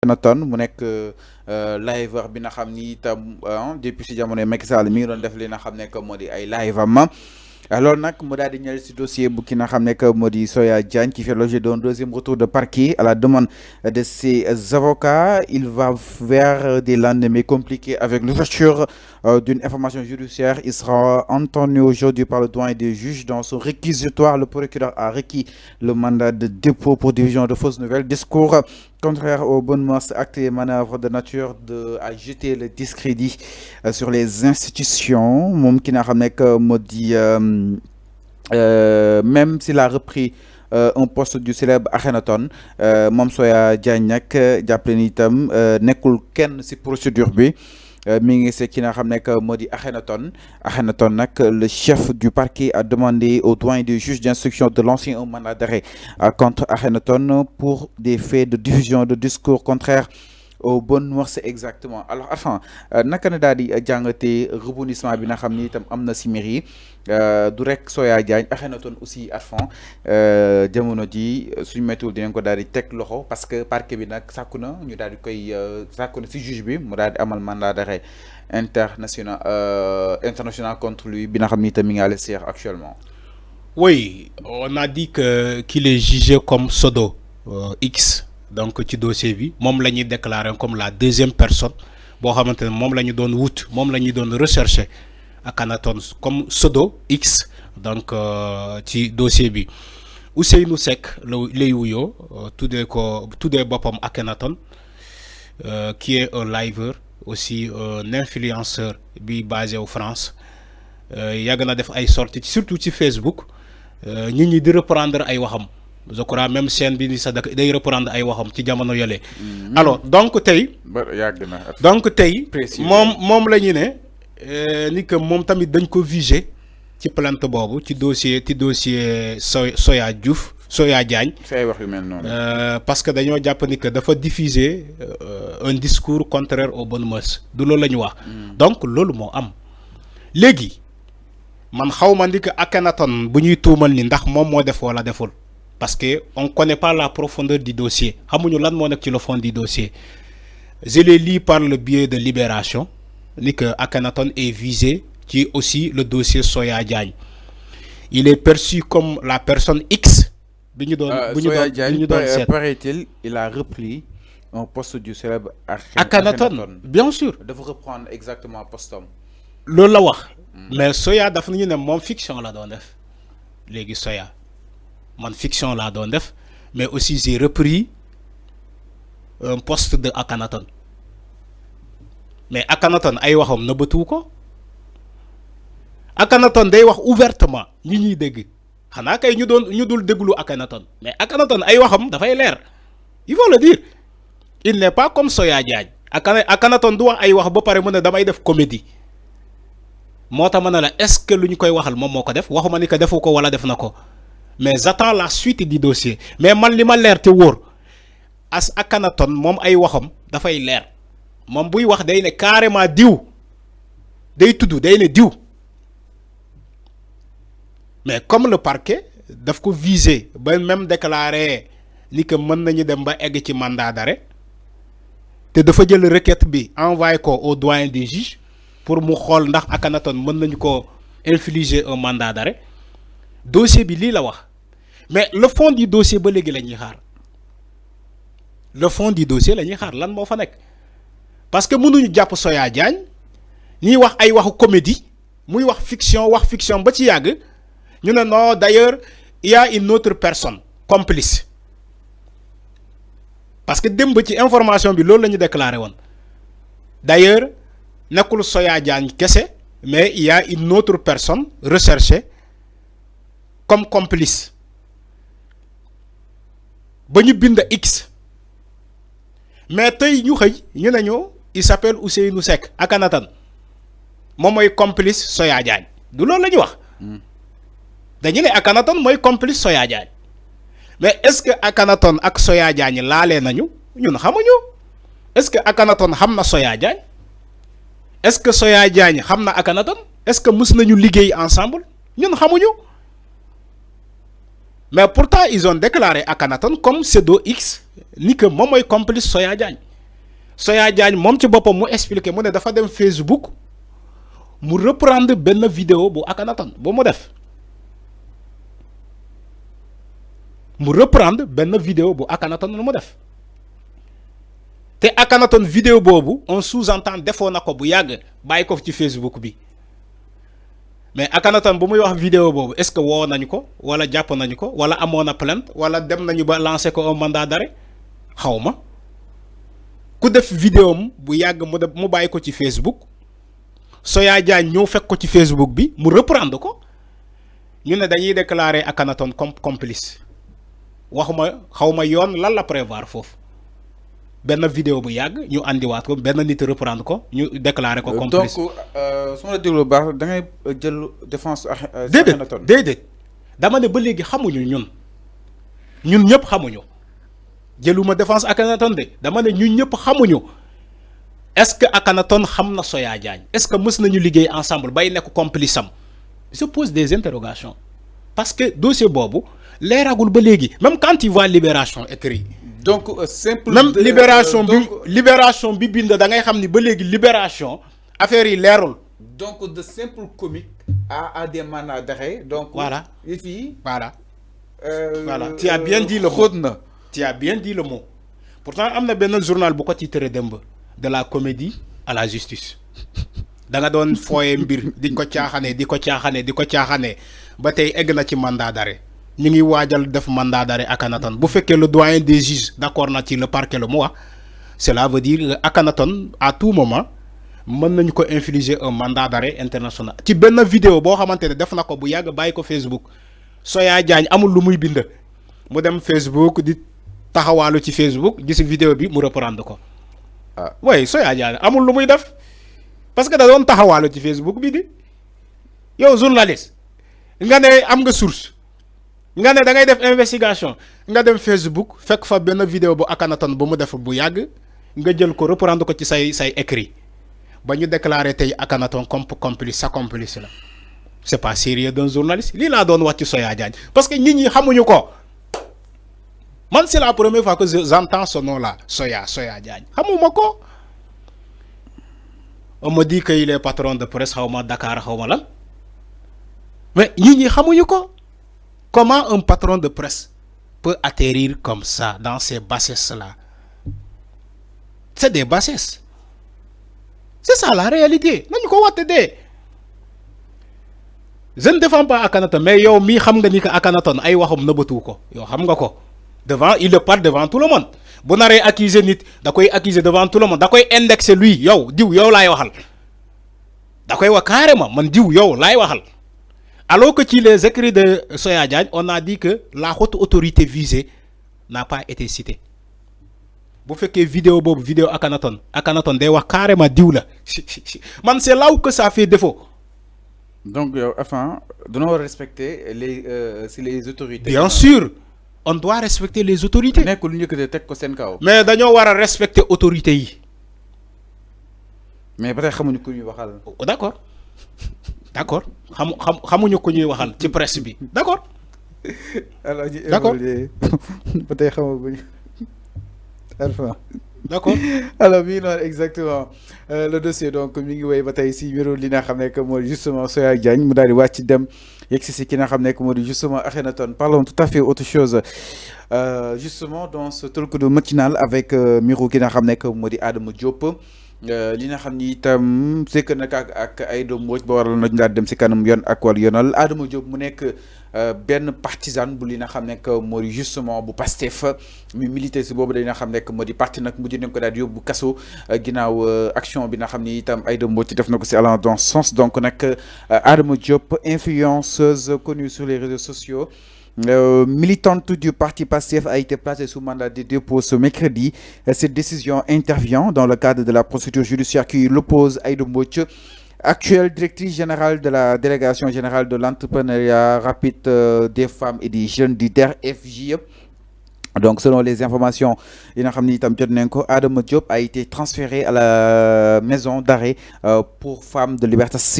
Akhenaton mu nekk liveur bi nga xam ni itam depuis si jamono Macky Sall mi ngi doon def li nga xam ne que moo di ay live am alors nag mu daal di ñëw si dossier bu ki nga xam ne que moo di Soya Diagne qui fait l'objet d'un deuxième retour de parquet à la demande de ses avocats. Il va vers des lendemains compliqués avec l'ouverture d'une information judiciaire. Il sera entendu aujourd'hui par le doyen des juges. Dans son réquisitoire, le procureur a requis le mandat de dépôt pour division de fausses nouvelles. Discours contraire aux bonnes mœurs, actes et manœuvres de nature à jeter le discrédit sur les institutions. Moom ki n'a ramené que maudit, même s'il a repris un poste du célèbre Akhenaton, moom Soya Diagne nag jàppale ni itam nekkul kenn ci procédure bi. Mi ngi se ki nga xam ne que moo di Akhenaton nag le chef du parquet a demandé au doyen des juges d'instruction de lancer un mandat d'arrêt contre Akhenaton pour des faits de diffusion de discours contraires aux bonnes mœurs exactement. Alors enfin naka na daal di jàngatee rebondissement bi nga xam ni itam am na si mbir yi du rek Soya Diagne Akhenaton aussi Arfan jamono ji suñu météo dinañ ko daal di teg loxo parce que parquet bi nag sàkku na ñu daal di koy sàkku na si juge bi mu daal di amal mandat d'arrêt international contre lui bi nga xam ni itam mi ngi à l'extérieur actuellement. Oui, on a dit que qu'il est jugé comme pseudo X. Donc ci dossier bi moom la ñuy déclarer comme la deuxième personne boo xamante ne moom la ñu doon wut moom la ñu doon rechercher Akhenaton comme pseudo X donc ci dossier bi Ousseynou Seck lay wuyoo tuddee boppam Akhenaton qui est un liveur aussi un influenceur bi basé en France yàgg na def ay sorties surtout ci Facebook nit ñi di reprendre ay waxam. Je crois même chaîne bi ni sax day reprendre ay waxam ci jamono yële. Alors donc tey. moom la ñu ne ni que moom tamit dañ ko viser ci plainte boobu ci dossier Soya Diagne. say wax yu mel noonu. Parce que dañoo jàpp ni que dafa diffuser un discours contraire aux bonnes mœurs du loolu la ñu wax. Donc loolu moo am léegi man xaw ma ni que Akhenaton bu ñuy tuumal ni ndax moom moo def wala deful. Parce qu'on ne connaît pas la profondeur du dossier. Xamuñu lan moo nekk ci le fond du dossier. Je l'ai lu par le biais de Libération ni que Akhenaton est visé qui aussi le dossier Soya Diagne. Il est perçu comme la personne X. Soya Diagne, paraît-il, il a repris un poste du célèbre Akhenaton. Bien sûr. Il faut reprendre exactement poste. Loolu la wax. Mais Soya dafa ñu ne moom fiction la doon def léegi Soya. Man fiction laa doon def mais aussi j'ai repris un poste de Akhenaton mais Akhenaton ay waxam nëbbatu ko Akhenaton day wax ouvertement ñi ñuy dégg xanaa kay ñu dul déglu Akhenaton mais Akhenaton ay waxam dafay leer il faut le dire il n'est pas comme Soya Diagne Akhenaton du wax ay wax ba pare mu ne damay def comédie moo tax ma ne la est-ce que lu ñu koy waxal moom moo ko def waxuma ni que defu ko wala def na ko. Mais j'attends la suite du dossier mais man li ma leer te wóor as Akhenaton moom ay waxam dafay leer moom buy wax day ne carrément diw day tudd day ne diw mais comme le parquet daf ko viser ba même déclarer ni que mën nañu dem ba egg ci mandat d'arrêt te dafa jël requête bi envoyé ko au doyen des juges pour mu xool ndax Akhenaton mën nañu ko infliger un mandat d'arrêt dossier bi lii la wax. Mais le fond du dossier ba léegi la ñuy xaar le fond du dossier la ñuy xaar lan moo fa nekk parce que mënuñu jàpp Soya Diagne ñuy wax ay waxu comédie muy wax fiction ba ci yàgg ñu ne non d'ailleurs il y a une autre personne complice parce que démb ci information bi loolu la ñu déclaré woon d'ailleurs nekkul Soya Diagne kese mais il y a une autre personne recherchée comme complice. Ba ñu bind X mais tey ñu xëy ñu ne ñu il s'appelle Ousseynou Seck Akhenaton moom mooy complice Soya Diagne du loolu la ñu wax dañu ne Akhenaton mooy complice Soya Diagne mais est-ce que Akhenaton ak Soya Diagne laalee nañu ñun xamuñu est-ce que Akhenaton xam na Soya Diagne est-ce que Soya Diagne xam na Akhenaton est-ce que mës nañu liggéey ensemble ñun xamuñu. Mais pourtant, ils ont déclaré Akhenaton comme pseudo X, ni que moi, complice Soya Diagne. Soya Diagne moom ci boppam mu expliqué mu ne dafa dem Facebook mu reprendre benn vidéo bu Akhenaton bu mu def mu reprendre benn vidéo bu Akhenaton lu mu def te Akhenaton vidéo boobu on sous-entend defoon na ko bu yàgg bàyyi ko ci Facebook bi mais Akhenaton bu muy wax vidéo boobu est-ce que woo nañu ko wala jàpp nañu ko wala amoon na plainte wala dem nañu ba lancer ko un mandat d'arrêt xaw ma ku def vidéo am bu yàgg mu bàyyi ko ci Facebook Soya Diagne ñëw fekk ko ci Facebook bi mu reprendre ko ñu ne dañuy déclarer Akhenaton comme complice waxuma xawma yoon lan la prévoir foofu benn vidéo bu yàgg ñu andiwaat ko benn nit reprendre ko ñu déclarer ko complice. donc su ma la déglu baax da ngay jël défense Akhenaton déedéet dama ne ba léegi xamuñu ñun ñëpp xamuñu jëluma défense Akhenaton de dama ne ñun ñëpp xamuñu est-ce que Akhenaton xam na Soya Diagne est-ce que mës nañu liggéey ensemble bay nekk complice am je pose des interrogations parce que dossier boobu leeragul ba léegi même quand il voit Libération écrit donc simple même Libération bi bind da ngay xam ni ba léegi Libération affaire yi leerul. donc de simple comique à des mandats d'arrêt donc voilà ici voilà tu as bien dit le mot tu as bien dit le mot pourtant am na benn journal bu ko titré démb de la comédie à la justice da nga doon fooye mbir di ko caaxane ba tey egg na ci mandat d'arrêt ñu ngi waajal def mandat d'arrêt Akhenaton bu fekkee le doyen des juges d'accord na ci le parquet le mu wax cela veut dire que Akhenaton à tout moment mën nañu ko infliger un mandat d'arrêt international ci benn vidéo boo xamante ne def na ko bu yàgg bàyyi ko Facebook Soya Diagne amul lu muy bind mu dem Facebook di taxawaalu ci Facebook gis vidéo bi mu reprendre ko oui Soya Diagne amul lu muy def parce que da doon taxawaalu ci Facebook bi di yow journaliste nga ne am nga source nga ne da ngay def investigation nga dem Facebook fekk fa benn vidéo bu Akhenaton bu mu def bu yàgg nga jël ko reprendre ko ci say écrit ba ñu déclarer tey Akhenaton comme complice sa complice la c'est pas sérieux d'un journaliste lii laa doon wax ci Soya Diagne parce que nit ñi xamuñu ko man c'est la première fois que j'entends ce nom là Soya Diagne xamuma ko on me dit que il est patron de presse xawma Dakar xawma lan mais nit ñi xamuñu ko. Comment un patron de presse peut atterrir comme ça dans ces bassesses-là? C'est des bassesses. C'est ça la réalité. Je ne défends pas Akhenaton, mais yow mi xam nga ni que Akhenaton ay waxam nëbbatu ko yow xam nga ko devant il le parle devant tout le monde bu naree accuser nit da koy accuser devant tout le monde da koy indexer lui yow diw yow laay waxal da koy wax carrément man diw yow laay waxal. Alors que ci les écrits de Soya Diagne, on a dit que la haute autorité visée n'a pas été citée. Bu fekkee vidéo Akhenaton day wax carrément diw la man c'est là où que ça fait défaut. Donc enfin devons respecter les autorités. Bien sûr on doit respecter les autorités. nekkul ñu yëkkatee teg ko seen kaw. mais dañoo war a respecter autorités yi. mais ba tey xamuñu ku ñuy waxal. D'accord xamuñu ko ñuy waxal ci presse bi d'accord. alors d'accord ba tey xamaguñu Alpha. D'accord. Alors oui, non, exactement le dossier donc mi ngi wéy ba tey si mbiru li nga xam ne que mooy justement Soya Diagne mu daal di wàcc dem yegg si ki nga xam ne que moo di justement Akhenaton. Parlons tout à fait autre chose justement dans ce talk de matinal avec mbiru ki nga xam ne que moo di Adama Diop. li nga xam ni itam c'est que nag ak ay doom Mbodj ba waral nañu daal dem si kanam yoon ak wàllu yoonal Adama Diop mu nekk benn partisan bu li nga xam ne que moo di justement bu Pastef mi milité si boobu dañ nga xam ne que moo di parti nag mujj nañ ko daal di yóbbu kaso ginnaaw action bi nga xam ni itam ay doom Mbodj def na ko si allant dans ce sens donc nag Adama Diop influenceuse connue sur les réseaux sociaux. Militante du parti PASTEF a été placée sous mandat de dépôt ce mercredi. Cette décision intervient dans le cadre de la procédure judiciaire qui l'oppose Aïda Mbodj, actuelle directrice générale de la délégation générale de l'entrepreneuriat rapide des femmes et des jeunes du DER/FJ. Donc selon les informations Adama Diop a été transféré à la maison d'arrêt pour femmes de Liberté 6